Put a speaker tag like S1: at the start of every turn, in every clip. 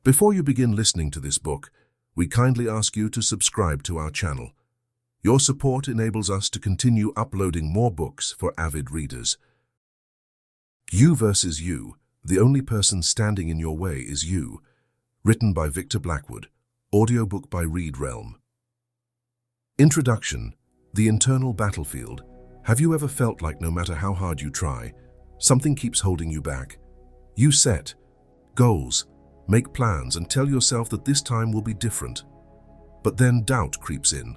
S1: Before you begin listening to this book, we kindly ask you to subscribe to our channel. Your support enables us to continue uploading more books for avid readers. You versus You, the only person standing in your way is you. Written by Victor Blackwood. Audiobook by Read Realm. Introduction. The internal battlefield. Have you ever felt like no matter how hard you try, something keeps holding you back? You set goals, make plans, and tell yourself that this time will be different. But then doubt creeps in.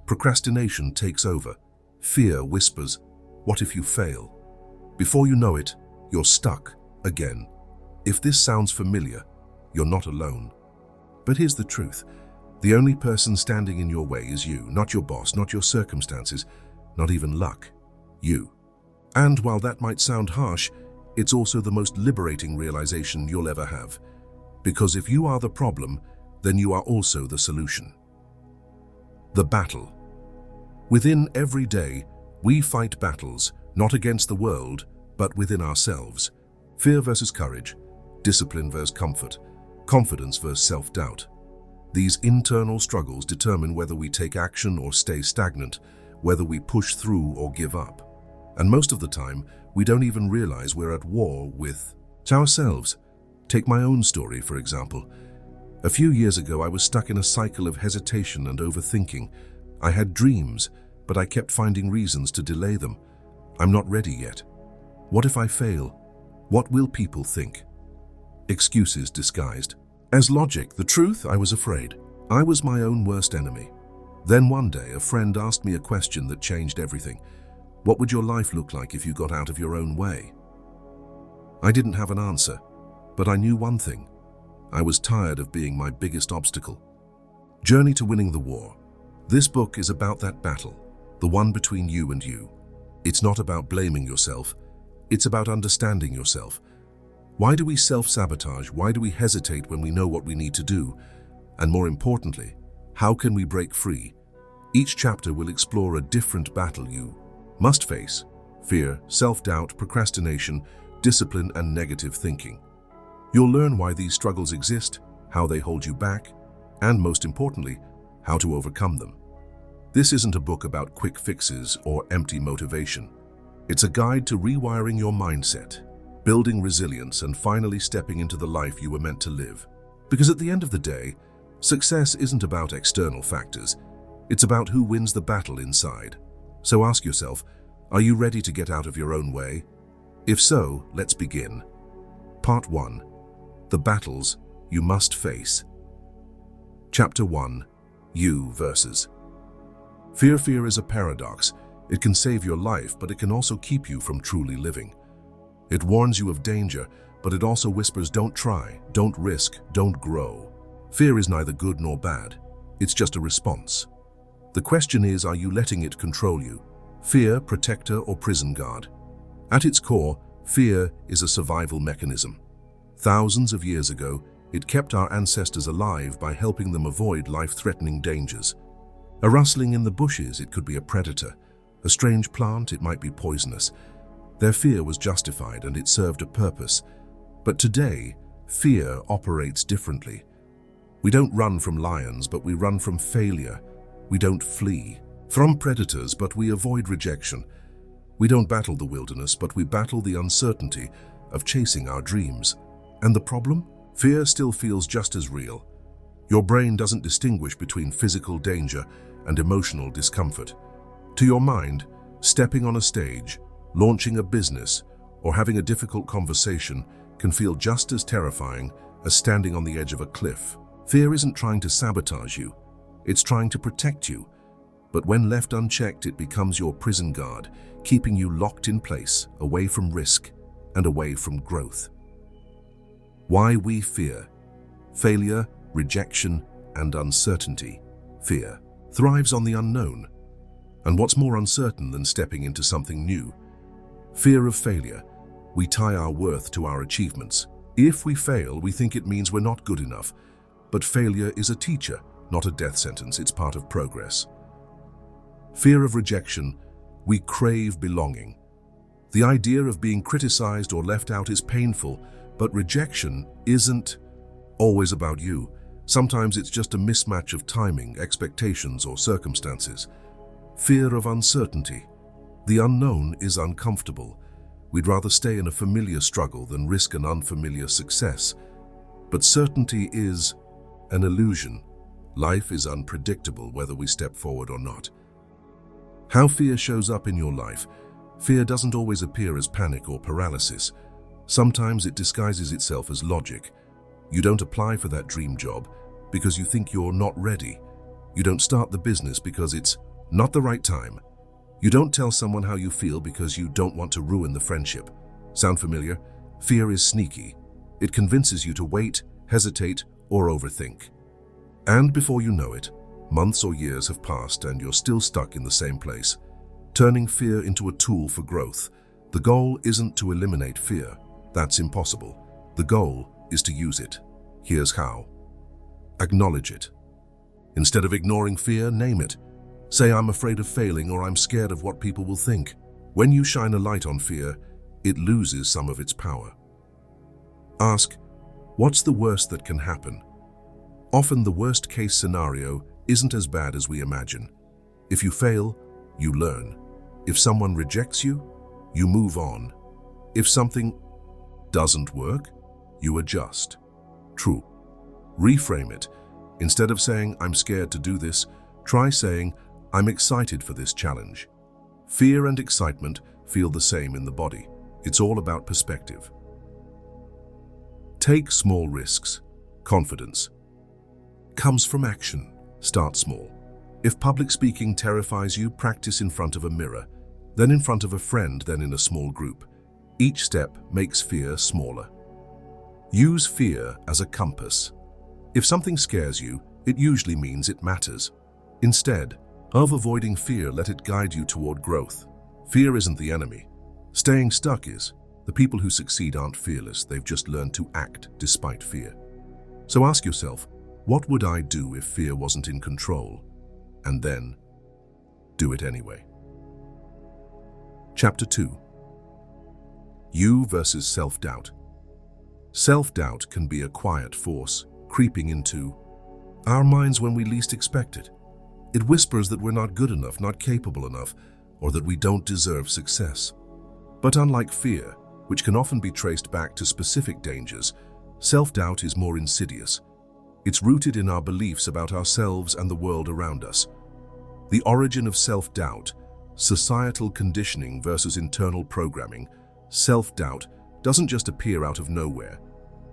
S1: Procrastination takes over. Fear whispers, "What if you fail?" Before you know it, you're stuck again. If this sounds familiar, you're not alone. But here's the truth. The only person standing in your way is you, not your boss, not your circumstances, not even luck. You. And while that might sound harsh, it's also the most liberating realization you'll ever have. Because if you are the problem, then you are also the solution. The battle. Within every day, we fight battles, not against the world, but within ourselves. Fear versus courage, discipline versus comfort, confidence versus self-doubt. These internal struggles determine whether we take action or stay stagnant, whether we push through or give up. And most of the time, we don't even realize we're at war with ourselves. Take my own story, for example. A few years ago, I was stuck in a cycle of hesitation and overthinking. I had dreams, but I kept finding reasons to delay them. I'm not ready yet. What if I fail? What will people think? Excuses disguised as logic. The truth, I was afraid. I was my own worst enemy. Then one day, a friend asked me a question that changed everything. What would your life look like if you got out of your own way? I didn't have an answer, but I knew one thing. I was tired of being my biggest obstacle. Journey to Winning the War. This book is about that battle, the one between you and you. It's not about blaming yourself. It's about understanding yourself. Why do we self-sabotage? Why do we hesitate when we know what we need to do? And more importantly, how can we break free? Each chapter will explore a different battle you must face: fear, self-doubt, procrastination, discipline, and negative thinking. You'll learn why these struggles exist, how they hold you back, and most importantly, how to overcome them. This isn't a book about quick fixes or empty motivation. It's a guide to rewiring your mindset, building resilience, and finally stepping into the life you were meant to live. Because at the end of the day, success isn't about external factors. It's about who wins the battle inside. So ask yourself, are you ready to get out of your own way? If so, let's begin. Part 1. The battles you must face. Chapter 1. You versus. Fear. Fear is a paradox. It can save your life, but it can also keep you from truly living. It warns you of danger, but it also whispers, don't try, don't risk, don't grow. Fear is neither good nor bad. It's just a response. The question is, are you letting it control you? Fear, protector or prison guard? At its core, fear is a survival mechanism. Thousands of years ago, it kept our ancestors alive by helping them avoid life-threatening dangers. A rustling in the bushes, it could be a predator. A strange plant, it might be poisonous. Their fear was justified and it served a purpose. But today, fear operates differently. We don't run from lions, but we run from failure. We don't flee from predators, but we avoid rejection. We don't battle the wilderness, but we battle the uncertainty of chasing our dreams. And the problem? Fear still feels just as real. Your brain doesn't distinguish between physical danger and emotional discomfort. To your mind, stepping on a stage, launching a business, or having a difficult conversation can feel just as terrifying as standing on the edge of a cliff. Fear isn't trying to sabotage you. It's trying to protect you. But when left unchecked, it becomes your prison guard, keeping you locked in place, away from risk and away from growth. Why we fear. Failure, rejection, and uncertainty. Fear thrives on the unknown. And what's more uncertain than stepping into something new? Fear of failure. We tie our worth to our achievements. If we fail, we think it means we're not good enough. But failure is a teacher, not a death sentence. It's part of progress. Fear of rejection. We crave belonging. The idea of being criticized or left out is painful, but rejection isn't always about you. Sometimes it's just a mismatch of timing, expectations, or circumstances. Fear of uncertainty. The unknown is uncomfortable. We'd rather stay in a familiar struggle than risk an unfamiliar success. But certainty is an illusion. Life is unpredictable whether we step forward or not. How fear shows up in your life. Fear doesn't always appear as panic or paralysis. Sometimes it disguises itself as logic. You don't apply for that dream job because you think you're not ready. You don't start the business because it's not the right time. You don't tell someone how you feel because you don't want to ruin the friendship. Sound familiar? Fear is sneaky. It convinces you to wait, hesitate, or overthink. And before you know it, months or years have passed and you're still stuck in the same place. Turning fear into a tool for growth. The goal isn't to eliminate fear. That's impossible. The goal is to use it. Here's how. Acknowledge it. Instead of ignoring fear, name it. Say, I'm afraid of failing, or I'm scared of what people will think. When you shine a light on fear, it loses some of its power. Ask, what's the worst that can happen? Often the worst-case scenario isn't as bad as we imagine. If you fail, you learn. If someone rejects you, you move on. If something doesn't work, you adjust. True. Reframe it. Instead of saying, I'm scared to do this, try saying, I'm excited for this challenge. Fear and excitement feel the same in the body. It's all about perspective. Take small risks. Confidence comes from action. Start small. If public speaking terrifies you, practice in front of a mirror, then in front of a friend, then in a small group. Each step makes fear smaller. Use fear as a compass. If something scares you, it usually means it matters. Instead of avoiding fear, let it guide you toward growth. Fear isn't the enemy. Staying stuck is. The people who succeed aren't fearless, they've just learned to act despite fear. So ask yourself, what would I do if fear wasn't in control? And then, do it anyway. Chapter 2. You versus self-doubt. Self-doubt can be a quiet force, creeping into our minds when we least expect it. It whispers that we're not good enough, not capable enough, or that we don't deserve success. But unlike fear, which can often be traced back to specific dangers, self-doubt is more insidious. It's rooted in our beliefs about ourselves and the world around us. The origin of self-doubt, societal conditioning versus internal programming. Self-doubt doesn't just appear out of nowhere.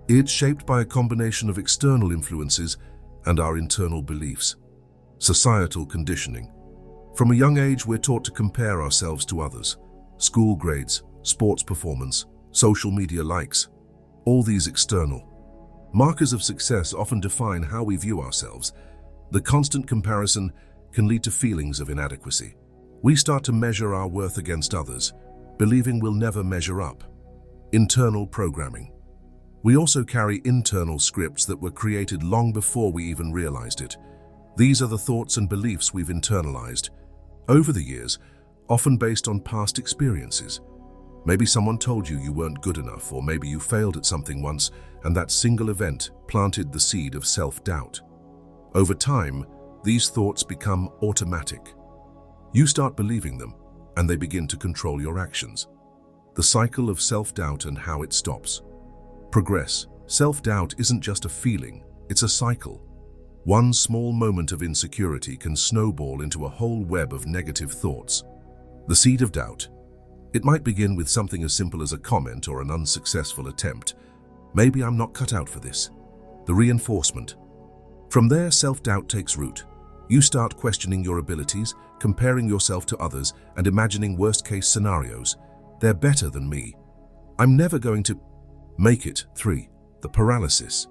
S1: It's shaped by a combination of external influences and our internal beliefs. Societal conditioning. From a young age, we're taught to compare ourselves to others. School grades, sports performance, social media likes. All these external markers of success often define how we view ourselves. The constant comparison can lead to feelings of inadequacy. We start to measure our worth against others, believing we'll never measure up. Internal programming. We also carry internal scripts that were created long before we even realized it. These are the thoughts and beliefs we've internalized over the years, often based on past experiences. Maybe someone told you you weren't good enough, or maybe you failed at something once, and that single event planted the seed of self-doubt. Over time, these thoughts become automatic. You start believing them, and they begin to control your actions. The cycle of self-doubt and how it stops. Progress. Self-doubt isn't just a feeling, it's a cycle. One small moment of insecurity can snowball into a whole web of negative thoughts. The seed of doubt. It might begin with something as simple as a comment or an unsuccessful attempt. Maybe I'm not cut out for this. The reinforcement. From there, self-doubt takes root. You start questioning your abilities, comparing yourself to others, and imagining worst-case scenarios. They're better than me. I'm never going to make it. 3. The paralysis.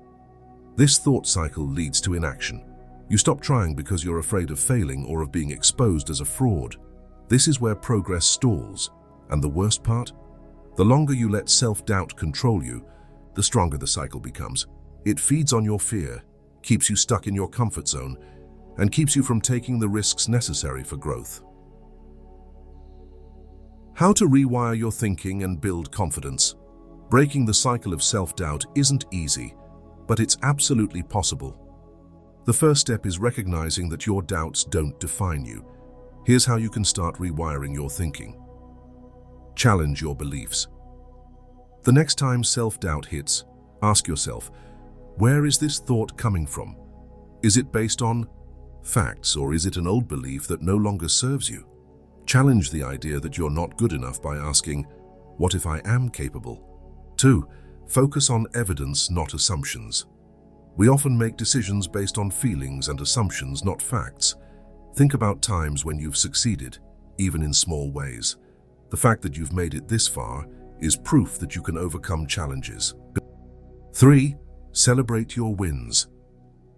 S1: This thought cycle leads to inaction. You stop trying because you're afraid of failing or of being exposed as a fraud. This is where progress stalls. And the worst part? The longer you let self-doubt control you, the stronger the cycle becomes. It feeds on your fear, keeps you stuck in your comfort zone, and keeps you from taking the risks necessary for growth. How to rewire your thinking and build confidence. Breaking the cycle of self-doubt isn't easy, but it's absolutely possible. The first step is recognizing that your doubts don't define you. Here's how you can start rewiring your thinking. Challenge your beliefs. The next time self-doubt hits, ask yourself, where is this thought coming from? Is it based on facts, or is it an old belief that no longer serves you? Challenge the idea that you're not good enough by asking, what if I am capable? 2. Focus on evidence, not assumptions. We often make decisions based on feelings and assumptions, not facts. Think about times when you've succeeded, even in small ways. The fact that you've made it this far is proof that you can overcome challenges. 3. Celebrate your wins.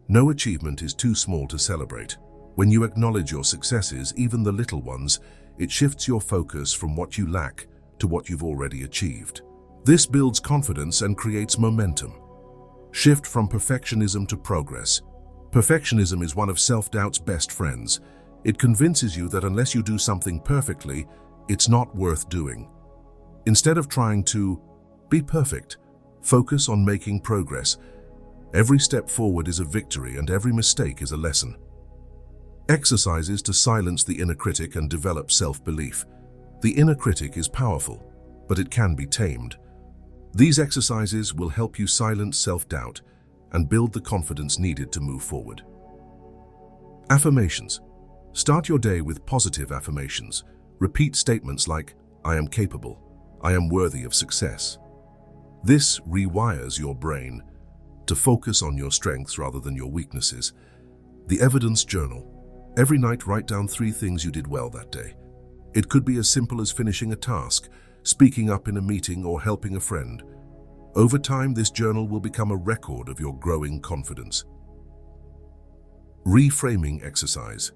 S1: No achievement is too small to celebrate. When you acknowledge your successes, even the little ones, it shifts your focus from what you lack to what you've already achieved. This builds confidence and creates momentum. Shift from perfectionism to progress. Perfectionism is one of self-doubt's best friends. It convinces you that unless you do something perfectly, it's not worth doing. Instead of trying to be perfect, focus on making progress. Every step forward is a victory, and every mistake is a lesson. Exercises to silence the inner critic and develop self-belief. The inner critic is powerful, but it can be tamed. These exercises will help you silence self-doubt and build the confidence needed to move forward. Affirmations. Start your day with positive affirmations. Repeat statements like, I am capable, I am worthy of success. This rewires your brain to focus on your strengths rather than your weaknesses. The evidence journal. Every night write down 3 things you did well that day. It could be as simple as finishing a task, speaking up in a meeting, or helping a friend. Over time, this journal will become a record of your growing confidence. Reframing exercise.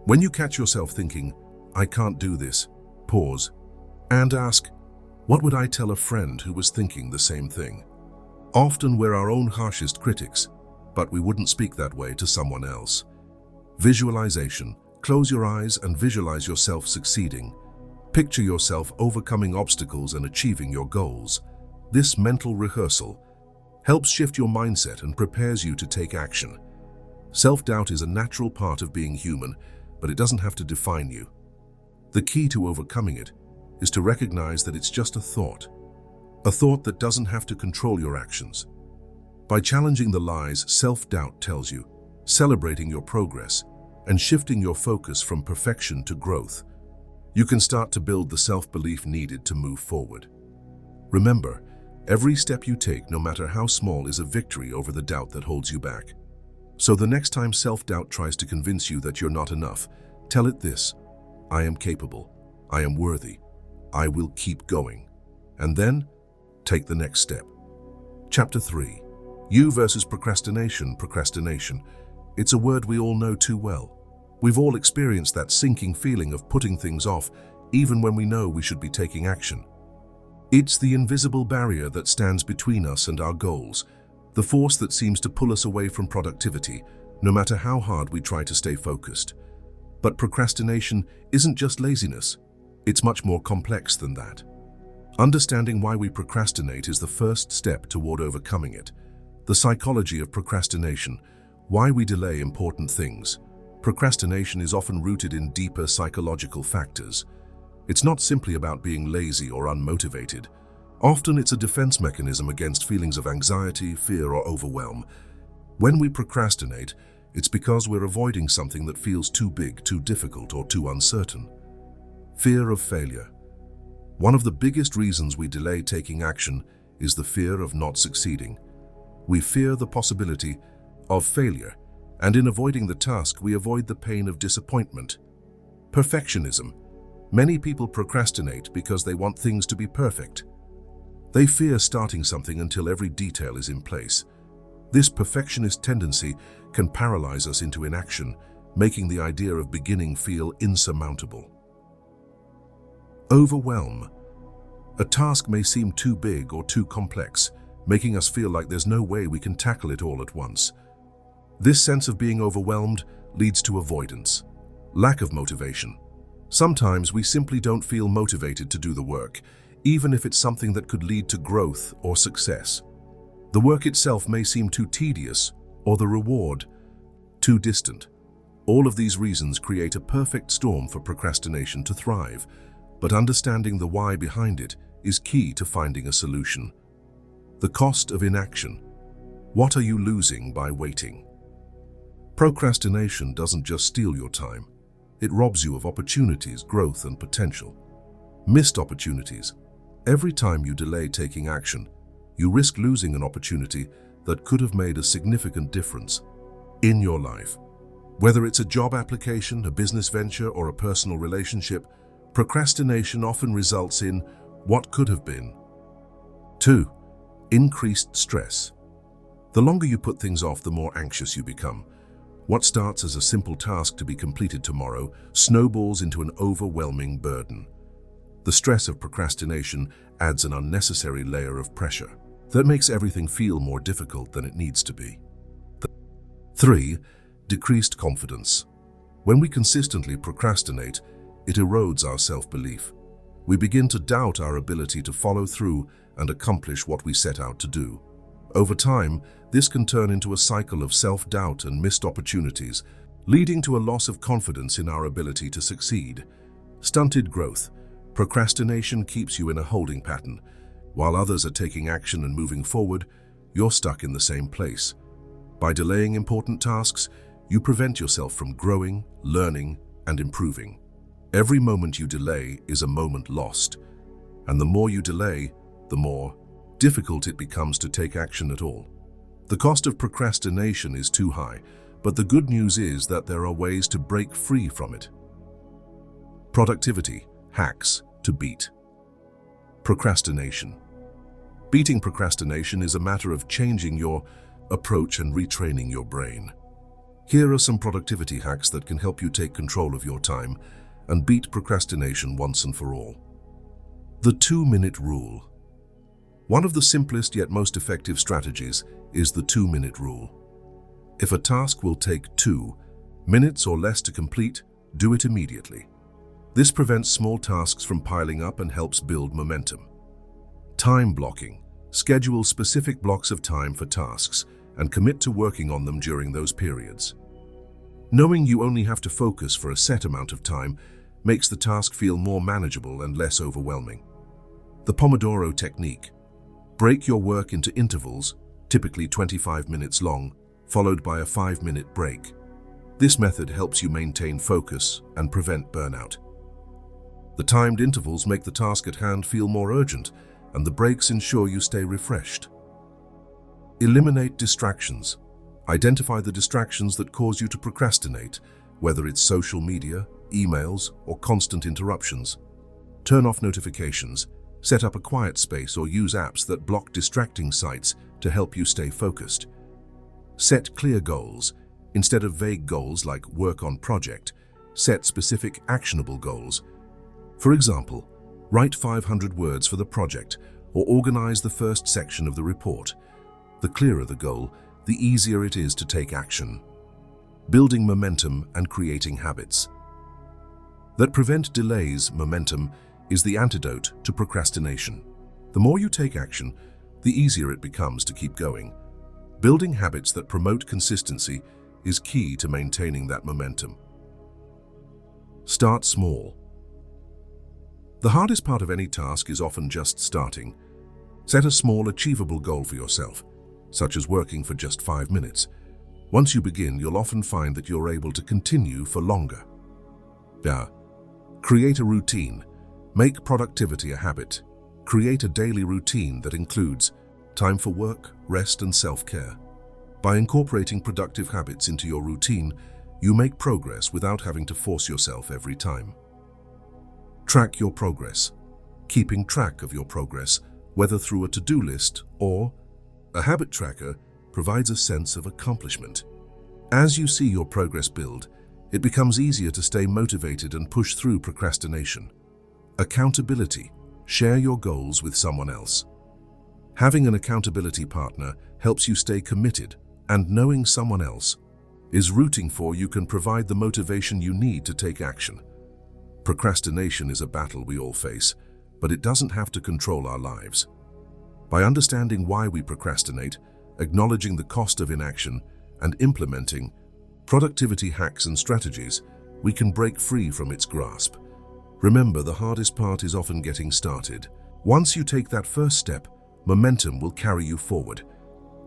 S1: When you catch yourself thinking, I can't do this, pause and ask, what would I tell a friend who was thinking the same thing? Often we're our own harshest critics, but we wouldn't speak that way to someone else. Visualization. Close your eyes and visualize yourself succeeding. Picture yourself overcoming obstacles and achieving your goals. This mental rehearsal helps shift your mindset and prepares you to take action. Self-doubt is a natural part of being human, but it doesn't have to define you. The key to overcoming it is to recognize that it's just a thought that doesn't have to control your actions. By challenging the lies self-doubt tells you, celebrating your progress, and shifting your focus from perfection to growth, you can start to build the self-belief needed to move forward. Remember, every step you take, no matter how small, is a victory over the doubt that holds you back. So the next time self-doubt tries to convince you that you're not enough, tell it this: I am capable, I am worthy, I will keep going. And then, take the next step. Chapter 3. You versus procrastination. Procrastination. It's a word we all know too well. We've all experienced that sinking feeling of putting things off, even when we know we should be taking action. It's the invisible barrier that stands between us and our goals, the force that seems to pull us away from productivity, no matter how hard we try to stay focused. But procrastination isn't just laziness. It's much more complex than that. Understanding why we procrastinate is the first step toward overcoming it. The psychology of procrastination, why we delay important things. Procrastination is often rooted in deeper psychological factors. It's not simply about being lazy or unmotivated. Often it's a defense mechanism against feelings of anxiety, fear, or overwhelm. When we procrastinate, it's because we're avoiding something that feels too big, too difficult, or too uncertain. Fear of failure. One of the biggest reasons we delay taking action is the fear of not succeeding. We fear the possibility of failure, and in avoiding the task, we avoid the pain of disappointment. Perfectionism. Many people procrastinate because they want things to be perfect. They fear starting something until every detail is in place. This perfectionist tendency can paralyze us into inaction, making the idea of beginning feel insurmountable. Overwhelm. A task may seem too big or too complex, making us feel like there's no way we can tackle it all at once. This sense of being overwhelmed leads to avoidance, lack of motivation. Sometimes we simply don't feel motivated to do the work, even if it's something that could lead to growth or success. The work itself may seem too tedious, or the reward too distant. All of these reasons create a perfect storm for procrastination to thrive, but understanding the why behind it is key to finding a solution. The cost of inaction. What are you losing by waiting? Procrastination doesn't just steal your time. It robs you of opportunities, growth, and potential. Missed opportunities. Every time you delay taking action, you risk losing an opportunity that could have made a significant difference in your life. Whether it's a job application, a business venture, or a personal relationship, procrastination often results in what could have been. 2. Increased stress. The longer you put things off, the more anxious you become. What starts as a simple task to be completed tomorrow snowballs into an overwhelming burden. The stress of procrastination adds an unnecessary layer of pressure that makes everything feel more difficult than it needs to be. 3. Decreased confidence. When we consistently procrastinate, it erodes our self-belief. We begin to doubt our ability to follow through and accomplish what we set out to do. Over time, this can turn into a cycle of self-doubt and missed opportunities, leading to a loss of confidence in our ability to succeed. Stunted growth. Procrastination keeps you in a holding pattern. While others are taking action and moving forward, you're stuck in the same place. By delaying important tasks, you prevent yourself from growing, learning, and improving. Every moment you delay is a moment lost, and the more you delay, the more difficult it becomes to take action at all. The cost of procrastination is too high, but the good news is that there are ways to break free from it. Productivity hacks to beat procrastination. Beating procrastination is a matter of changing your approach and retraining your brain. Here are some productivity hacks that can help you take control of your time and beat procrastination once and for all. The 2-minute rule. One of the simplest yet most effective strategies is the 2-minute rule. If a task will take 2 minutes or less to complete, do it immediately. This prevents small tasks from piling up and helps build momentum. Time blocking. Schedule specific blocks of time for tasks and commit to working on them during those periods. Knowing you only have to focus for a set amount of time makes the task feel more manageable and less overwhelming. The Pomodoro technique. Break your work into intervals, typically 25 minutes long, followed by a 5-minute break. This method helps you maintain focus and prevent burnout. The timed intervals make the task at hand feel more urgent, and the breaks ensure you stay refreshed. Eliminate distractions. Identify the distractions that cause you to procrastinate, whether it's social media, emails, or constant interruptions. Turn off notifications, set up a quiet space, or use apps that block distracting sites to help you stay focused. Set clear goals. Instead of vague goals like work on project, set specific actionable goals. For example, write 500 words for the project or organize the first section of the report. The clearer the goal, the easier it is to take action. Building momentum and creating habits that prevent delays. Momentum is the antidote to procrastination. The more you take action, the easier it becomes to keep going. Building habits that promote consistency is key to maintaining that momentum. Start small. The hardest part of any task is often just starting. Set a small, achievable goal for yourself, such as working for just 5 minutes. Once you begin, you'll often find that you're able to continue for longer. Create a routine. Make productivity a habit. Create a daily routine that includes time for work, rest, and self-care. By incorporating productive habits into your routine, you make progress without having to force yourself every time. Track your progress. Keeping track of your progress, whether through a to-do list or a habit tracker, provides a sense of accomplishment. As you see your progress build, it becomes easier to stay motivated and push through procrastination. Accountability. Share your goals with someone else. Having an accountability partner helps you stay committed, and knowing someone else is rooting for you can provide the motivation you need to take action. Procrastination is a battle we all face, but it doesn't have to control our lives. By understanding why we procrastinate, acknowledging the cost of inaction, and implementing productivity hacks and strategies, we can break free from its grasp. Remember, the hardest part is often getting started. Once you take that first step, momentum will carry you forward.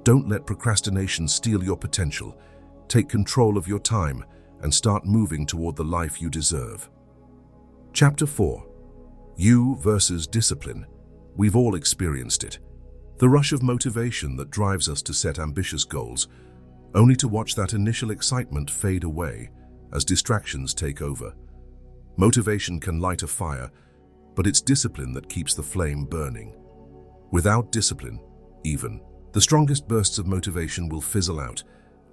S1: Don't let procrastination steal your potential. Take control of your time and start moving toward the life you deserve. Chapter 4. You versus discipline. We've all experienced it. The rush of motivation that drives us to set ambitious goals, only to watch that initial excitement fade away as distractions take over. Motivation can light a fire, but it's discipline that keeps the flame burning. Without discipline, even the strongest bursts of motivation will fizzle out,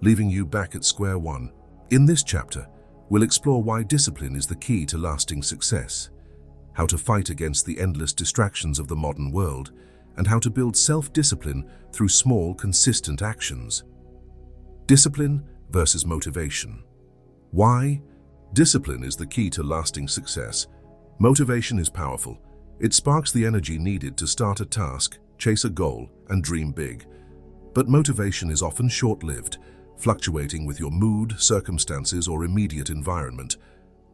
S1: leaving you back at square one. In this chapter, we'll explore why discipline is the key to lasting success, how to fight against the endless distractions of the modern world, and how to build self-discipline through small, consistent actions. Discipline versus motivation. Why? Discipline is the key to lasting success. Motivation is powerful. It sparks the energy needed to start a task, chase a goal, and dream big. But motivation is often short-lived, fluctuating with your mood, circumstances, or immediate environment.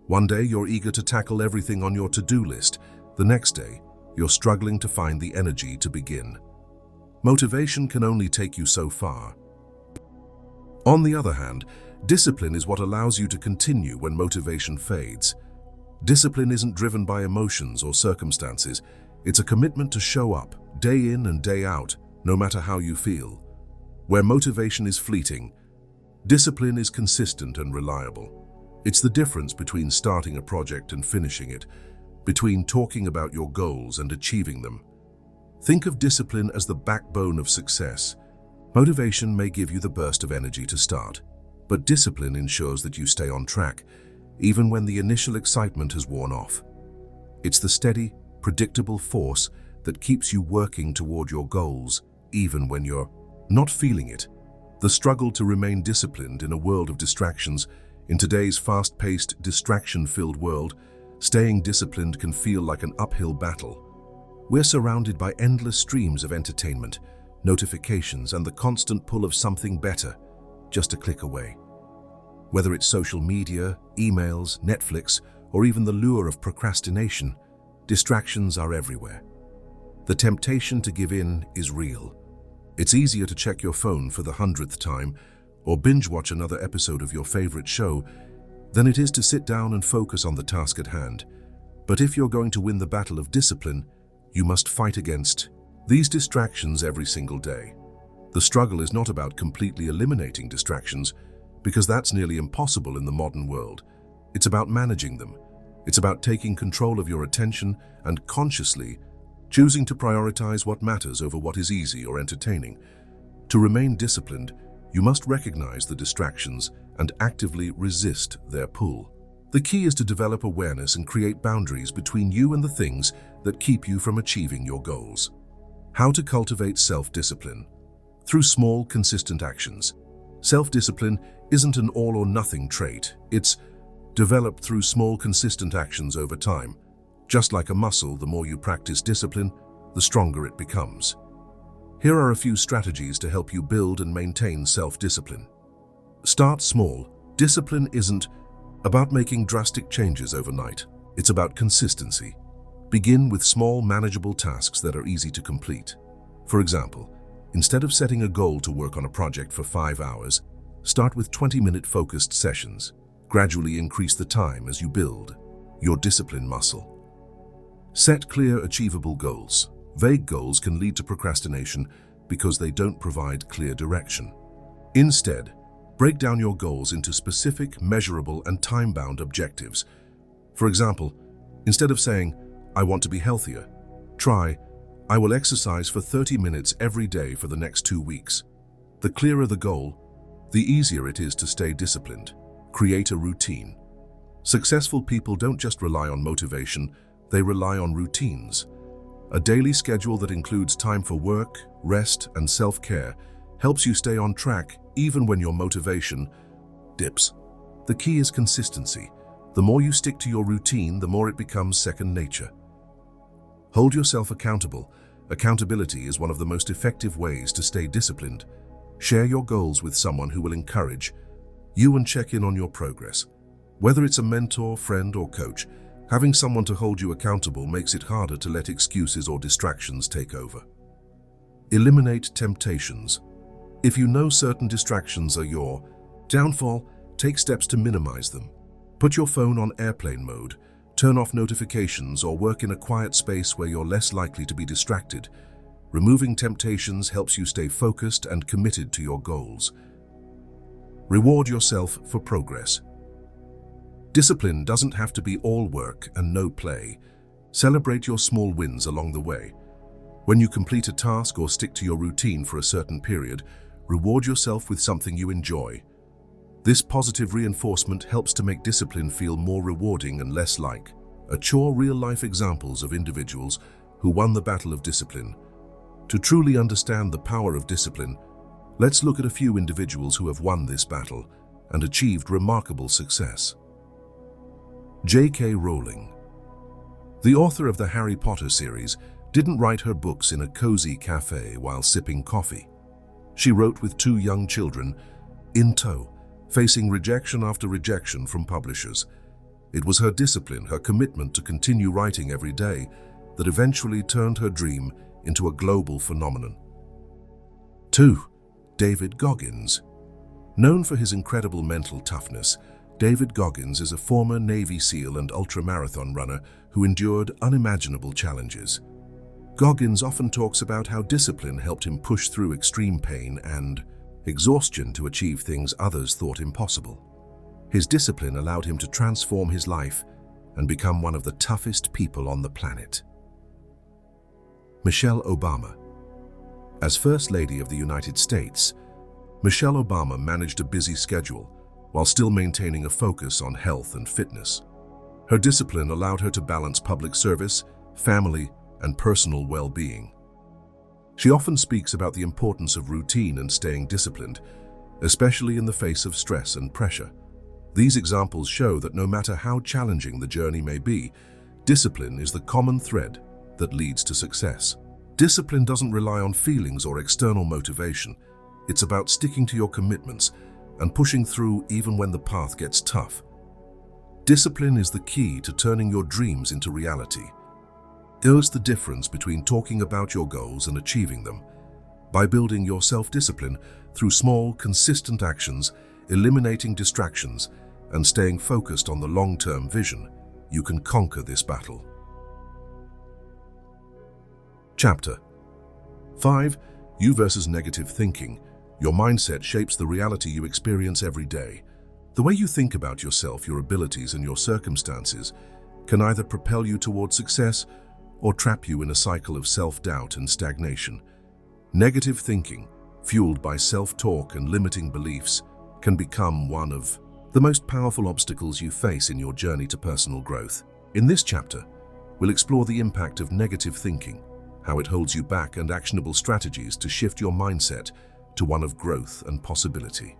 S1: One day you're eager to tackle everything on your to-do list. The next day, you're struggling to find the energy to begin. Motivation can only take you so far. On the other hand, discipline is what allows you to continue when motivation fades. Discipline isn't driven by emotions or circumstances. It's a commitment to show up, day in and day out, no matter how you feel. Where motivation is fleeting, discipline is consistent and reliable. It's the difference between starting a project and finishing it, between talking about your goals and achieving them. Think of discipline as the backbone of success. Motivation may give you the burst of energy to start, but discipline ensures that you stay on track, even when the initial excitement has worn off. It's the steady, predictable force that keeps you working toward your goals, even when you're not feeling it. The struggle to remain disciplined in a world of distractions. In today's fast-paced, distraction-filled world, staying disciplined can feel like an uphill battle. We're surrounded by endless streams of entertainment, notifications, and the constant pull of something better, just a click away. Whether it's social media, emails, Netflix, or even the lure of procrastination, distractions are everywhere. The temptation to give in is real. It's easier to check your phone for the 100th time or binge-watch another episode of your favorite show than it is to sit down and focus on the task at hand. But if you're going to win the battle of discipline, you must fight against these distractions every single day. The struggle is not about completely eliminating distractions, because that's nearly impossible in the modern world. It's about managing them. It's about taking control of your attention and consciously choosing to prioritize what matters over what is easy or entertaining. To remain disciplined, you must recognize the distractions and actively resist their pull. The key is to develop awareness and create boundaries between you and the things that keep you from achieving your goals. How to cultivate self-discipline? Through small, consistent actions. Self-discipline isn't an all-or-nothing trait. It's developed through small, consistent actions over time. Just like a muscle, the more you practice discipline, the stronger it becomes. Here are a few strategies to help you build and maintain self-discipline. Start small. Discipline isn't about making drastic changes overnight. It's about consistency. Begin with small, manageable tasks that are easy to complete. For example, instead of setting a goal to work on a project for 5 hours, start with 20-minute focused sessions. Gradually increase the time as you build your discipline muscle. Set clear, achievable goals. Vague goals can lead to procrastination because they don't provide clear direction. Instead, break down your goals into specific, measurable, and time-bound objectives. For example, instead of saying, "I want to be healthier," try, "I will exercise for 30 minutes every day for the next 2 weeks." The clearer the goal, the easier it is to stay disciplined. Create a routine. Successful people don't just rely on motivation, they rely on routines. A daily schedule that includes time for work, rest, and self-care helps you stay on track even when your motivation dips. The key is consistency. The more you stick to your routine, the more it becomes second nature. Hold yourself accountable Accountability is one of the most effective ways to stay disciplined. Share your goals with someone who will encourage you and check in on your progress. Whether it's a mentor, friend, or coach, having someone to hold you accountable makes it harder to let excuses or distractions take over. Eliminate temptations. If you know certain distractions are your downfall, take steps to minimize them. Put your phone on airplane mode, turn off notifications, or work in a quiet space where you're less likely to be distracted. Removing temptations helps you stay focused and committed to your goals. Reward yourself for progress. Discipline doesn't have to be all work and no play. Celebrate your small wins along the way. When you complete a task or stick to your routine for a certain period, reward yourself with something you enjoy. This positive reinforcement helps to make discipline feel more rewarding and less like a chore. Real-life examples of individuals who won the battle of discipline. To truly understand the power of discipline, let's look at a few individuals who have won this battle and achieved remarkable success. J.K. Rowling. The author of the Harry Potter series didn't write her books in a cozy cafe while sipping coffee. She wrote with 2 young children in tow, facing rejection after rejection from publishers. It was her discipline, her commitment to continue writing every day, that eventually turned her dream into a global phenomenon. 2. David Goggins. Known for his incredible mental toughness, David Goggins is a former Navy SEAL and ultramarathon runner who endured unimaginable challenges. Goggins often talks about how discipline helped him push through extreme pain and exhaustion to achieve things others thought impossible. His discipline allowed him to transform his life and become one of the toughest people on the planet. Michelle Obama. As First Lady of the United States, Michelle Obama managed a busy schedule while still maintaining a focus on health and fitness. Her discipline allowed her to balance public service, family, and personal well-being. She often speaks about the importance of routine and staying disciplined, especially in the face of stress and pressure. These examples show that no matter how challenging the journey may be, discipline is the common thread that leads to success. Discipline doesn't rely on feelings or external motivation. It's about sticking to your commitments and pushing through even when the path gets tough. Discipline is the key to turning your dreams into reality. Here's the difference between talking about your goals and achieving them. By building your self-discipline through small, consistent actions, eliminating distractions, and staying focused on the long-term vision, you can conquer this battle. Chapter 5. You versus negative thinking. Your mindset shapes the reality you experience every day. The way you think about yourself, your abilities, and your circumstances can either propel you toward success or trap you in a cycle of self-doubt and stagnation. Negative thinking, fueled by self-talk and limiting beliefs, can become one of the most powerful obstacles you face in your journey to personal growth. In this chapter, we'll explore the impact of negative thinking, how it holds you back, and actionable strategies to shift your mindset to one of growth and possibility.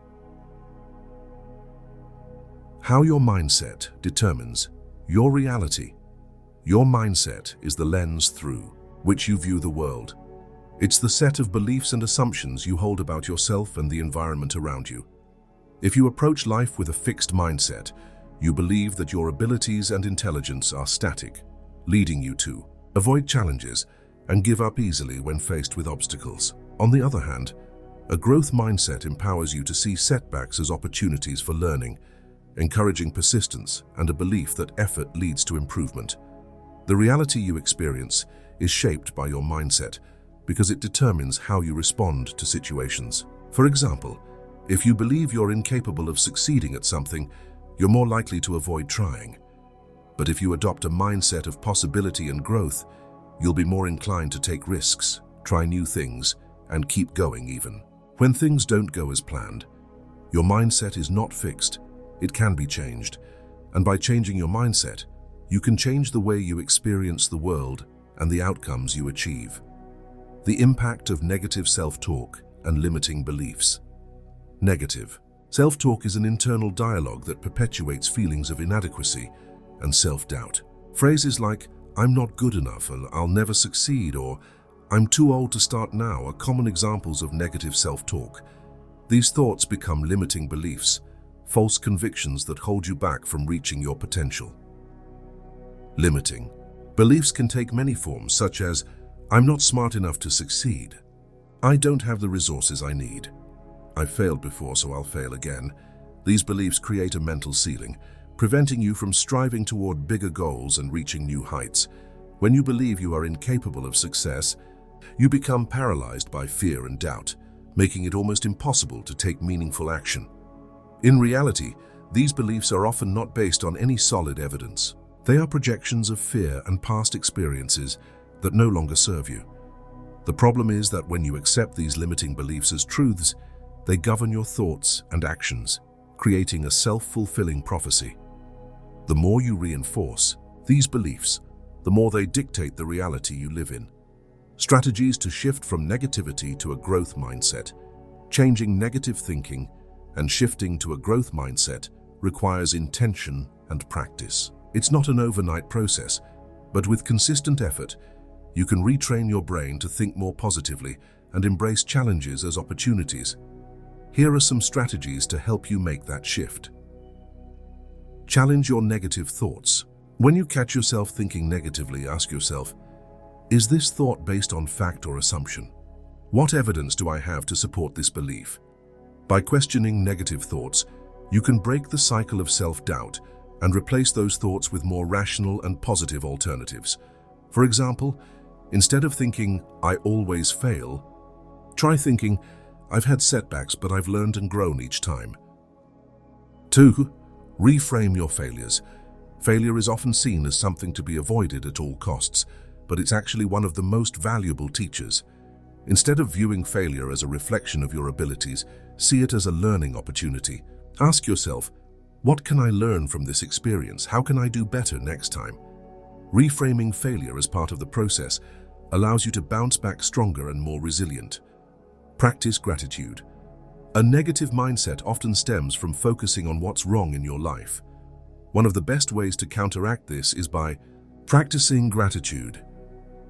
S1: How your mindset determines your reality. Your mindset is the lens through which you view the world. It's the set of beliefs and assumptions you hold about yourself and the environment around you. If you approach life with a fixed mindset, you believe that your abilities and intelligence are static, leading you to avoid challenges and give up easily when faced with obstacles. On the other hand, a growth mindset empowers you to see setbacks as opportunities for learning, encouraging persistence and a belief that effort leads to improvement. The reality you experience is shaped by your mindset because it determines how you respond to situations. For example, if you believe you're incapable of succeeding at something, you're more likely to avoid trying. But if you adopt a mindset of possibility and growth, you'll be more inclined to take risks, try new things, and keep going even when things don't go as planned. Your mindset is not fixed. It can be changed. And by changing your mindset, you can change the way you experience the world and the outcomes you achieve. The impact of negative self-talk and limiting beliefs. Negative self-talk is an internal dialogue that perpetuates feelings of inadequacy and self-doubt. Phrases like, "I'm not good enough," and "I'll never succeed," or "I'm too old to start now" are common examples of negative self-talk. These thoughts become limiting beliefs, false convictions that hold you back from reaching your potential. Limiting beliefs can take many forms, such as, "I'm not smart enough to succeed," "I don't have the resources I need," "I've failed before, so I'll fail again." These beliefs create a mental ceiling, preventing you from striving toward bigger goals and reaching new heights. When you believe you are incapable of success, you become paralyzed by fear and doubt, making it almost impossible to take meaningful action. In reality, these beliefs are often not based on any solid evidence. They are projections of fear and past experiences that no longer serve you. The problem is that when you accept these limiting beliefs as truths, they govern your thoughts and actions, creating a self-fulfilling prophecy. The more you reinforce these beliefs, the more they dictate the reality you live in. Strategies to shift from negativity to a growth mindset. Changing negative thinking and shifting to a growth mindset requires intention and practice. It's not an overnight process, but with consistent effort, you can retrain your brain to think more positively and embrace challenges as opportunities. Here are some strategies to help you make that shift. Challenge your negative thoughts. When you catch yourself thinking negatively, ask yourself, is this thought based on fact or assumption? What evidence do I have to support this belief? By questioning negative thoughts, you can break the cycle of self-doubt and replace those thoughts with more rational and positive alternatives. For example, instead of thinking, "I always fail," try thinking, "I've had setbacks, but I've learned and grown each time." 2. Reframe your failures. Failure is often seen as something to be avoided at all costs, but it's actually one of the most valuable teachers. Instead of viewing failure as a reflection of your abilities, see it as a learning opportunity. Ask yourself, what can I learn from this experience? How can I do better next time? Reframing failure as part of the process allows you to bounce back stronger and more resilient. Practice gratitude. A negative mindset often stems from focusing on what's wrong in your life. One of the best ways to counteract this is by practicing gratitude.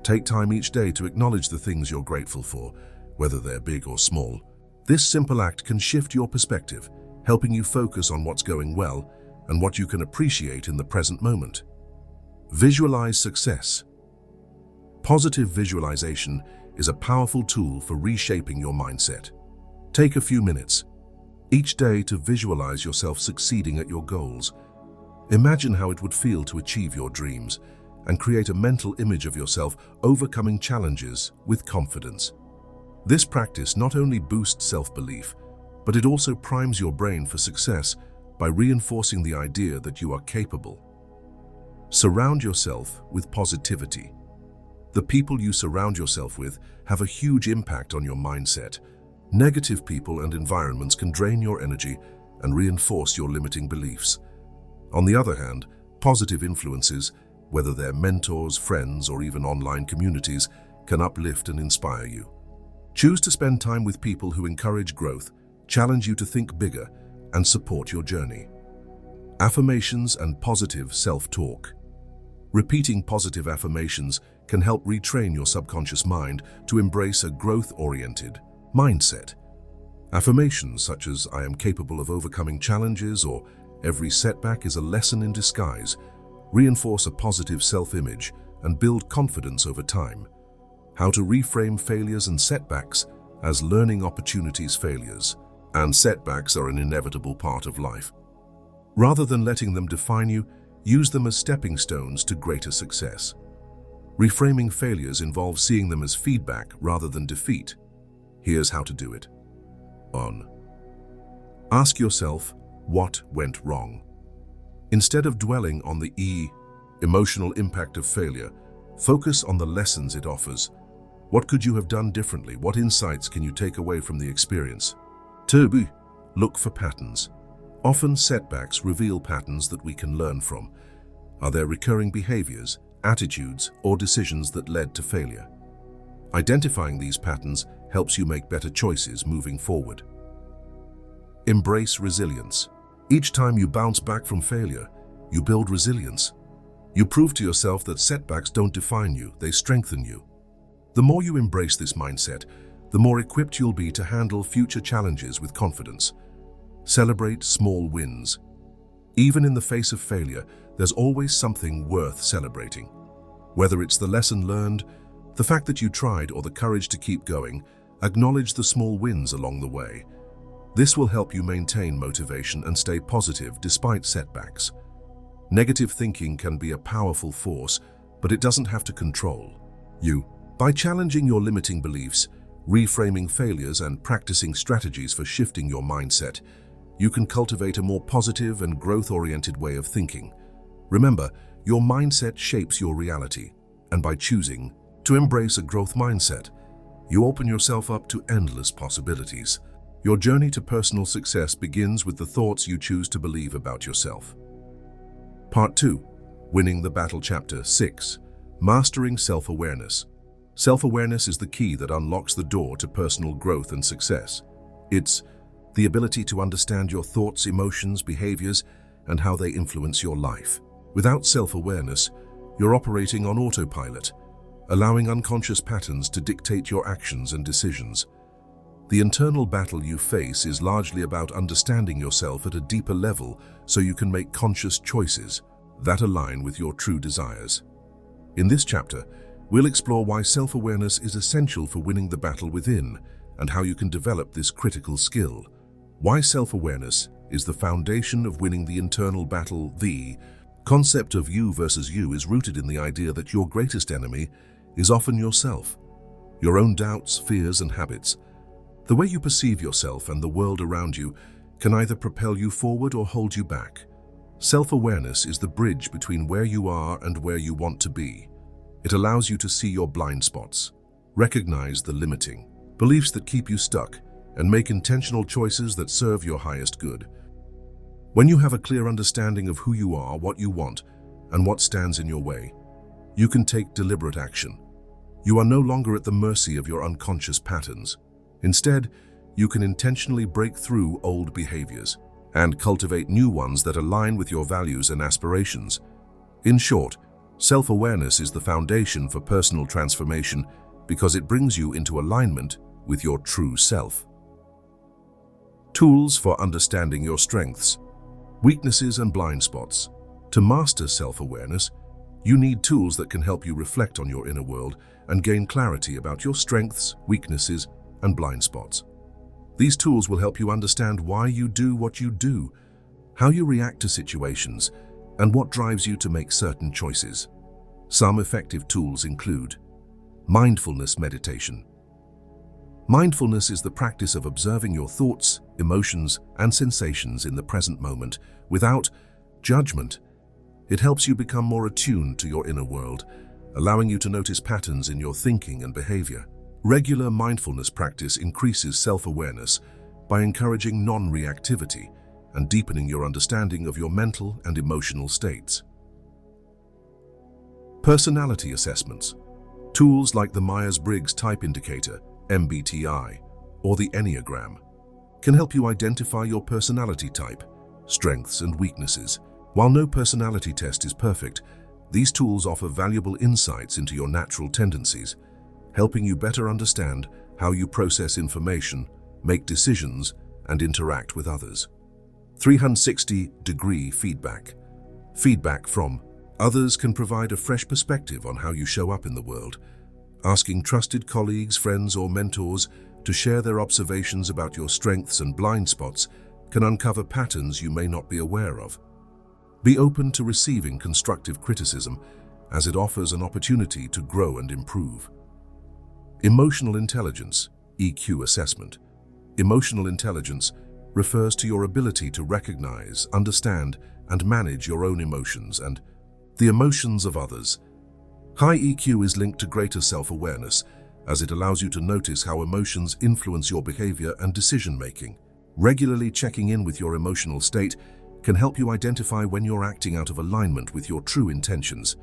S1: Take time each day to acknowledge the things you're grateful for, whether they're big or small. This simple act can shift your perspective, helping you focus on what's going well and what you can appreciate in the present moment. Visualize success. Positive visualization is a powerful tool for reshaping your mindset. Take a few minutes each day to visualize yourself succeeding at your goals. Imagine how it would feel to achieve your dreams and create a mental image of yourself overcoming challenges with confidence. This practice not only boosts self-belief, but it also primes your brain for success by reinforcing the idea that you are capable. Surround yourself with positivity. The people you surround yourself with have a huge impact on your mindset. Negative people and environments can drain your energy and reinforce your limiting beliefs. On the other hand, positive influences, whether they're mentors, friends, or even online communities, can uplift and inspire you. Choose to spend time with people who encourage growth, challenge you to think bigger, and support your journey. Affirmations and positive self-talk. Repeating positive affirmations can help retrain your subconscious mind to embrace a growth-oriented mindset. Affirmations such as "I am capable of overcoming challenges" or "Every setback is a lesson in disguise" reinforce a positive self-image and build confidence over time. How to reframe failures and setbacks as learning opportunities. Failures and setbacks are an inevitable part of life. Rather than letting them define you, use them as stepping stones to greater success. Reframing failures involves seeing them as feedback rather than defeat. Here's how to do it. 1. Ask yourself, what went wrong? Instead of dwelling on the emotional impact of failure, focus on the lessons it offers. What could you have done differently? What insights can you take away from the experience? 2. Look for patterns. Often setbacks reveal patterns that we can learn from. Are there recurring behaviors, attitudes, or decisions that led to failure? Identifying these patterns helps you make better choices moving forward. Embrace resilience. Each time you bounce back from failure, you build resilience. You prove to yourself that setbacks don't define you, they strengthen you. The more you embrace this mindset, the more equipped you'll be to handle future challenges with confidence. Celebrate small wins. Even in the face of failure, there's always something worth celebrating. Whether it's the lesson learned, the fact that you tried, or the courage to keep going, acknowledge the small wins along the way. This will help you maintain motivation and stay positive despite setbacks. Negative thinking can be a powerful force, but it doesn't have to control you. By challenging your limiting beliefs, reframing failures, and practicing strategies for shifting your mindset, you can cultivate a more positive and growth-oriented way of thinking. Remember, your mindset shapes your reality, and by choosing to embrace a growth mindset, you open yourself up to endless possibilities. Your journey to personal success begins with the thoughts you choose to believe about yourself. Part 2. Winning the Battle. Chapter 6. Mastering Self-Awareness. Self-awareness is the key that unlocks the door to personal growth and success. It's the ability to understand your thoughts, emotions, behaviors, and how they influence your life. Without self-awareness, you're operating on autopilot, allowing unconscious patterns to dictate your actions and decisions. The internal battle you face is largely about understanding yourself at a deeper level so you can make conscious choices that align with your true desires. In this chapter, we'll explore why self-awareness is essential for winning the battle within and how you can develop this critical skill. Why self-awareness is the foundation of winning the internal battle. The concept of you versus you is rooted in the idea that your greatest enemy is often yourself, your own doubts, fears, and habits. The way you perceive yourself and the world around you can either propel you forward or hold you back. Self-awareness is the bridge between where you are and where you want to be. It allows you to see your blind spots, recognize the limiting beliefs that keep you stuck, and make intentional choices that serve your highest good. When you have a clear understanding of who you are, what you want, and what stands in your way, you can take deliberate action. You are no longer at the mercy of your unconscious patterns. Instead, you can intentionally break through old behaviors and cultivate new ones that align with your values and aspirations. In short, self-awareness is the foundation for personal transformation because it brings you into alignment with your true self. Tools for understanding your strengths, weaknesses, and blind spots. To master self-awareness, you need tools that can help you reflect on your inner world and gain clarity about your strengths, weaknesses, and blind spots. These tools will help you understand why you do what you do, how you react to situations, and what drives you to make certain choices. Some effective tools include mindfulness meditation. Mindfulness is the practice of observing your thoughts, emotions, and sensations in the present moment without judgment. It helps you become more attuned to your inner world, allowing you to notice patterns in your thinking and behavior. Regular mindfulness practice increases self-awareness by encouraging non-reactivity and deepening your understanding of your mental and emotional states. Personality assessments. Tools like the Myers-Briggs Type Indicator, MBTI, or the Enneagram can help you identify your personality type, strengths, and weaknesses. While no personality test is perfect, these tools offer valuable insights into your natural tendencies, helping you better understand how you process information, make decisions, and interact with others. 360-degree feedback. Feedback from others can provide a fresh perspective on how you show up in the world. Asking trusted colleagues, friends, or mentors to share their observations about your strengths and blind spots can uncover patterns you may not be aware of. Be open to receiving constructive criticism, as it offers an opportunity to grow and improve. Emotional intelligence, EQ assessment. Emotional intelligence refers to your ability to recognize, understand, and manage your own emotions and the emotions of others. High EQ is linked to greater self-awareness, as it allows you to notice how emotions influence your behavior and decision-making. Regularly checking in with your emotional state can help you identify when you're acting out of alignment with your true intentions.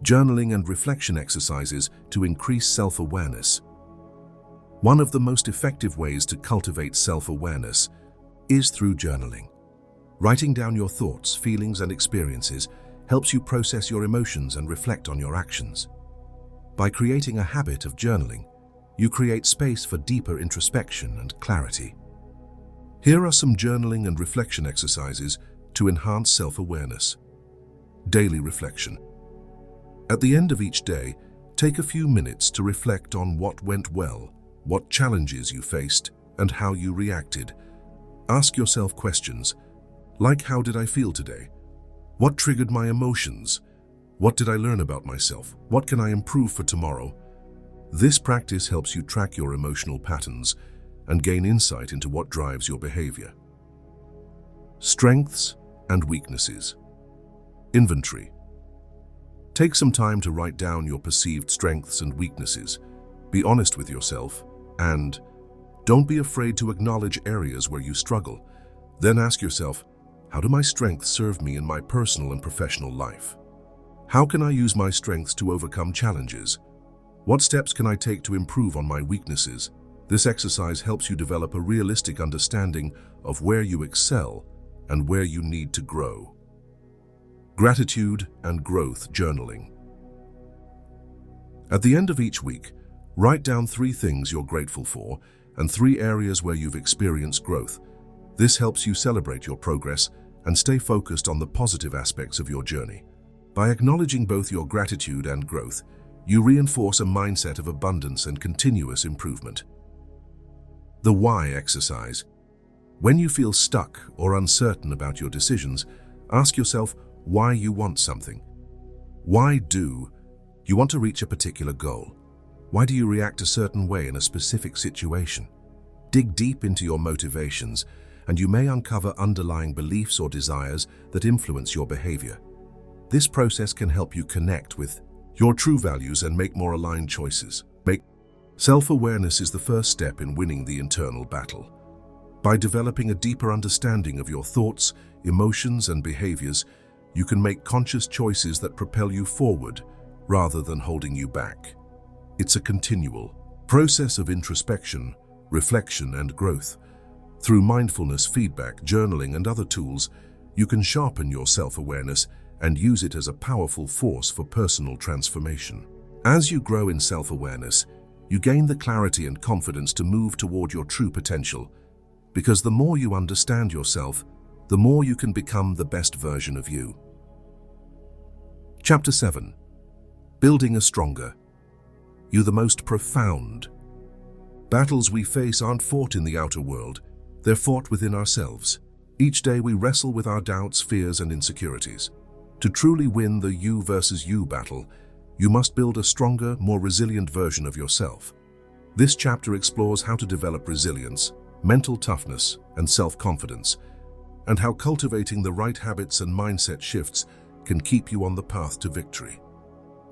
S1: Journaling and reflection exercises to increase self-awareness. One of the most effective ways to cultivate self-awareness is through journaling. Writing down your thoughts, feelings, and experiences helps you process your emotions and reflect on your actions. By creating a habit of journaling, you create space for deeper introspection and clarity. Here are some journaling and reflection exercises to enhance self-awareness. Daily reflection. At the end of each day, take a few minutes to reflect on what went well, what challenges you faced, and how you reacted. Ask yourself questions like, how did I feel today? What triggered my emotions? What did I learn about myself? What can I improve for tomorrow? This practice helps you track your emotional patterns and gain insight into what drives your behavior. Strengths and weaknesses. Inventory. Take some time to write down your perceived strengths and weaknesses. Be honest with yourself, and don't be afraid to acknowledge areas where you struggle. Then ask yourself, how do my strengths serve me in my personal and professional life? How can I use my strengths to overcome challenges? What steps can I take to improve on my weaknesses? This exercise helps you develop a realistic understanding of where you excel and where you need to grow. Gratitude and growth journaling. At the end of each week, write down 3 things you're grateful for and 3 areas where you've experienced growth. This helps you celebrate your progress and stay focused on the positive aspects of your journey. By acknowledging both your gratitude and growth, you reinforce a mindset of abundance and continuous improvement. The why exercise. When you feel stuck or uncertain about your decisions, ask yourself why you want something. Why do you want to reach a particular goal? Why do you react a certain way in a specific situation? Dig deep into your motivations, and you may uncover underlying beliefs or desires that influence your behavior. This process can help you connect with your true values and make more aligned choices. Self-awareness is the first step in winning the internal battle. By developing a deeper understanding of your thoughts, emotions, and behaviors, you can make conscious choices that propel you forward rather than holding you back. It's a continual process of introspection, reflection, and growth. Through mindfulness, feedback, journaling, and other tools, you can sharpen your self-awareness and use it as a powerful force for personal transformation. As you grow in self-awareness, you gain the clarity and confidence to move toward your true potential, because the more you understand yourself, the more you can become the best version of you. Chapter 7. Building a stronger you. The most profound battles we face aren't fought in the outer world, they're fought within ourselves. Each day we wrestle with our doubts, fears, and insecurities. To truly win the you versus you battle, you must build a stronger, more resilient version of yourself. This chapter explores how to develop resilience, mental toughness, and self-confidence, and how cultivating the right habits and mindset shifts can keep you on the path to victory.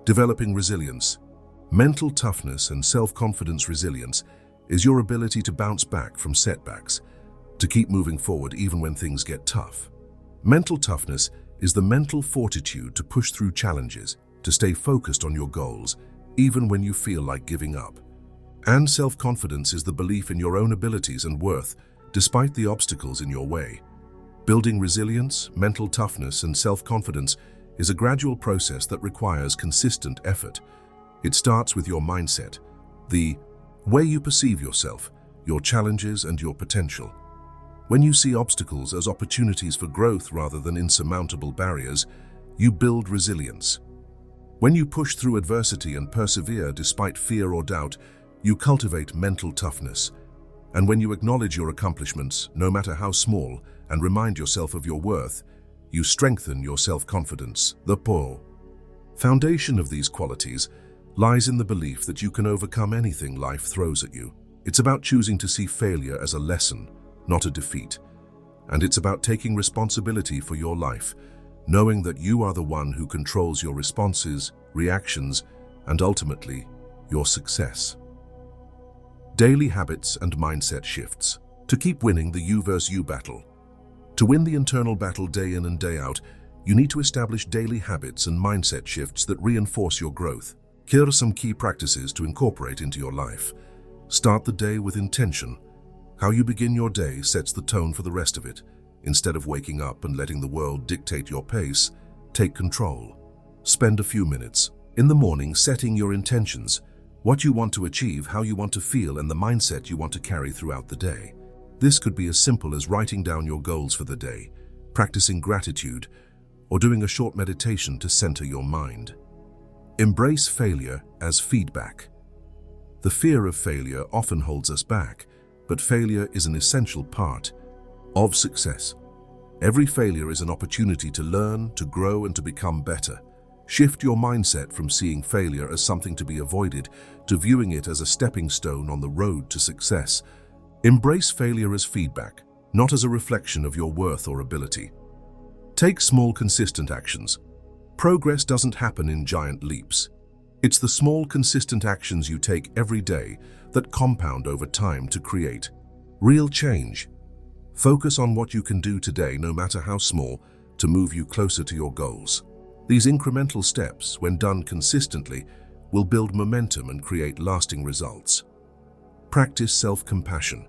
S1: Developing resilience. Mental toughness and self-confidence. Resilience is your ability to bounce back from setbacks, to keep moving forward even when things get tough. Mental toughness is the mental fortitude to push through challenges, to stay focused on your goals, even when you feel like giving up. And self-confidence is the belief in your own abilities and worth, despite the obstacles in your way. Building resilience, mental toughness, and self-confidence is a gradual process that requires consistent effort. It starts with your mindset, the way you perceive yourself, your challenges, and your potential. When you see obstacles as opportunities for growth rather than insurmountable barriers, you build resilience. When you push through adversity and persevere despite fear or doubt, you cultivate mental toughness. And when you acknowledge your accomplishments, no matter how small, and remind yourself of your worth, you strengthen your self-confidence. The foundation of these qualities lies in the belief that you can overcome anything life throws at you. It's about choosing to see failure as a lesson, not a defeat. And it's about taking responsibility for your life, knowing that you are the one who controls your responses, reactions, and ultimately, your success. Daily habits and mindset shifts. To keep winning the you versus you battle. To win the internal battle day in and day out, you need to establish daily habits and mindset shifts that reinforce your growth. Here are some key practices to incorporate into your life. Start the day with intention. How you begin your day sets the tone for the rest of it. Instead of waking up and letting the world dictate your pace, take control. Spend a few minutes In the morning, setting your intentions, what you want to achieve, how you want to feel, and the mindset you want to carry throughout the day. This could be as simple as writing down your goals for the day, practicing gratitude, or doing a short meditation to center your mind. Embrace failure as feedback. The fear of failure often holds us back, but failure is an essential part of success. Every failure is an opportunity to learn, to grow, and to become better. Shift your mindset from seeing failure as something to be avoided to viewing it as a stepping stone on the road to success. Embrace failure as feedback, not as a reflection of your worth or ability. Take small, consistent actions. Progress doesn't happen in giant leaps. It's the small, consistent actions you take every day that compound over time to create real change. Focus on what you can do today, no matter how small, to move you closer to your goals. These incremental steps, when done consistently, will build momentum and create lasting results. Practice self-compassion.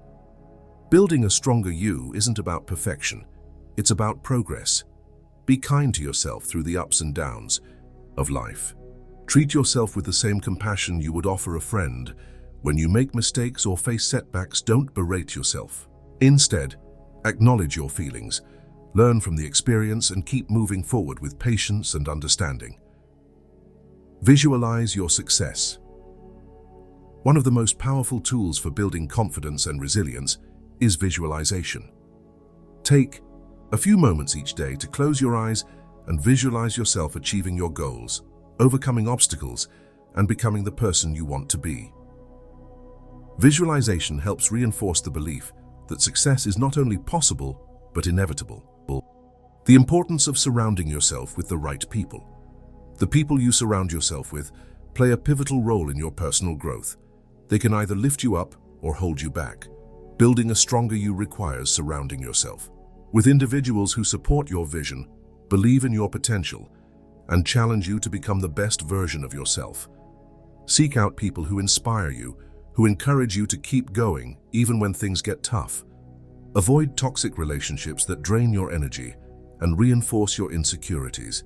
S1: Building a stronger you isn't about perfection. It's about progress. Be kind to yourself through the ups and downs of life. Treat yourself with the same compassion you would offer a friend. When you make mistakes or face setbacks, don't berate yourself. Instead, acknowledge your feelings, learn from the experience, and keep moving forward with patience and understanding. Visualize your success. One of the most powerful tools for building confidence and resilience is visualization. Take a few moments each day to close your eyes and visualize yourself achieving your goals, overcoming obstacles, and becoming the person you want to be. Visualization helps reinforce the belief that success is not only possible, but inevitable. The importance of surrounding yourself with the right people. The people you surround yourself with play a pivotal role in your personal growth. They can either lift you up or hold you back. Building a stronger you requires surrounding yourself with individuals who support your vision, believe in your potential, and challenge you to become the best version of yourself. Seek out people who inspire you, who encourage you to keep going even when things get tough. Avoid toxic relationships that drain your energy and reinforce your insecurities.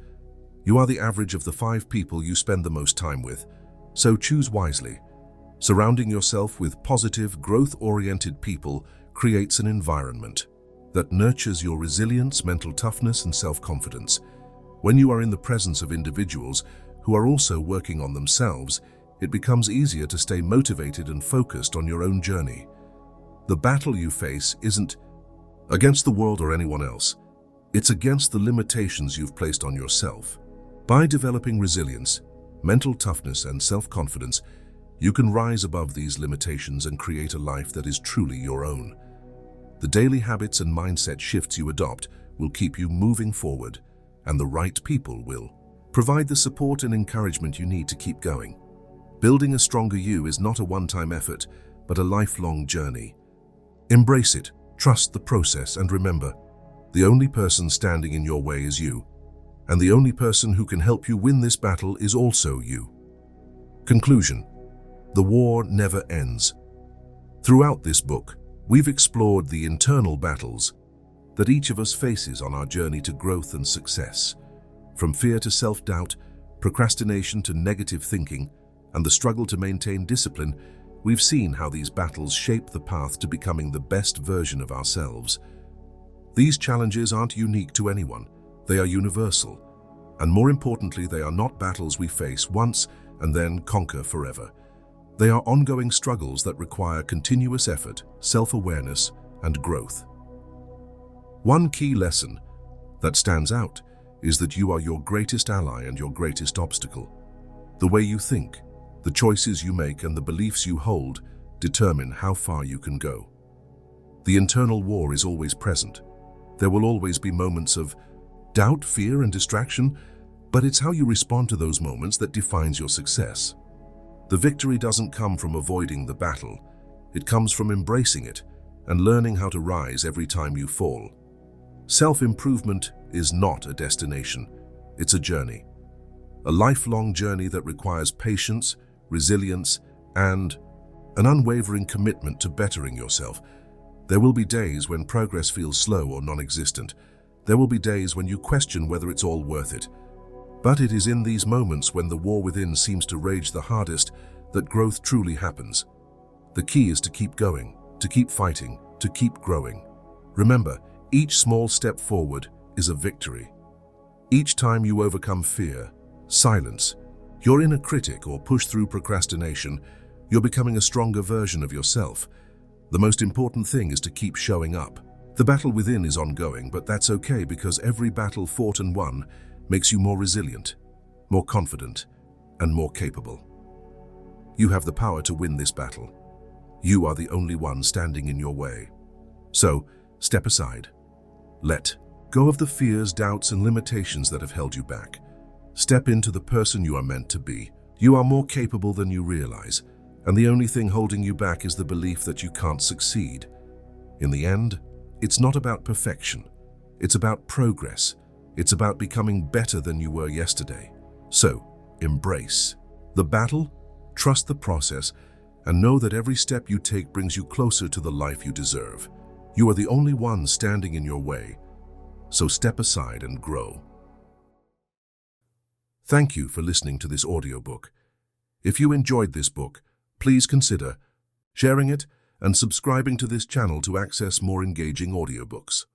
S1: You are the average of the 5 people you spend the most time with, so choose wisely. Surrounding yourself with positive, growth-oriented people creates an environment that nurtures your resilience, mental toughness, and self-confidence. When you are in the presence of individuals who are also working on themselves, it becomes easier to stay motivated and focused on your own journey. The battle you face isn't against the world or anyone else. It's against the limitations you've placed on yourself. By developing resilience, mental toughness, and self-confidence, you can rise above these limitations and create a life that is truly your own. The daily habits and mindset shifts you adopt will keep you moving forward, and the right people will provide the support and encouragement you need to keep going. Building a stronger you is not a one-time effort, but a lifelong journey. Embrace it, trust the process, and remember, the only person standing in your way is you, and the only person who can help you win this battle is also you. Conclusion: the war never ends. Throughout this book, we've explored the internal battles that each of us faces on our journey to growth and success. From fear to self-doubt, procrastination to negative thinking, and the struggle to maintain discipline, we've seen how these battles shape the path to becoming the best version of ourselves. These challenges aren't unique to anyone. They are universal. And more importantly, they are not battles we face once and then conquer forever. They are ongoing struggles that require continuous effort, self-awareness, and growth. One key lesson that stands out is that you are your greatest ally and your greatest obstacle. The way you think, the choices you make, and the beliefs you hold determine how far you can go. The internal war is always present. There will always be moments of doubt, fear, and distraction, but it's how you respond to those moments that defines your success. The victory doesn't come from avoiding the battle. It comes from embracing it and learning how to rise every time you fall. Self-improvement is not a destination, it's a journey. A lifelong journey that requires patience, resilience, and an unwavering commitment to bettering yourself. There will be days when progress feels slow or non-existent. There will be days when you question whether it's all worth it. But it is in these moments when the war within seems to rage the hardest that growth truly happens. The key is to keep going, to keep fighting, to keep growing. Remember, each small step forward is a victory. Each time you overcome fear, silence, your inner critic, or push through procrastination, you're becoming a stronger version of yourself. The most important thing is to keep showing up. The battle within is ongoing, but that's okay because every battle fought and won makes you more resilient, more confident, and more capable. You have the power to win this battle. You are the only one standing in your way. So, step aside. Let go of the fears, doubts, and limitations that have held you back. Step into the person you are meant to be. You are more capable than you realize, and the only thing holding you back is the belief that you can't succeed. In the end, it's not about perfection. It's about progress. It's about becoming better than you were yesterday. So, embrace the battle, trust the process, and know that every step you take brings you closer to the life you deserve. You are the only one standing in your way, so step aside and grow. Thank you for listening to this audiobook. If you enjoyed this book, please consider sharing it and subscribing to this channel to access more engaging audiobooks.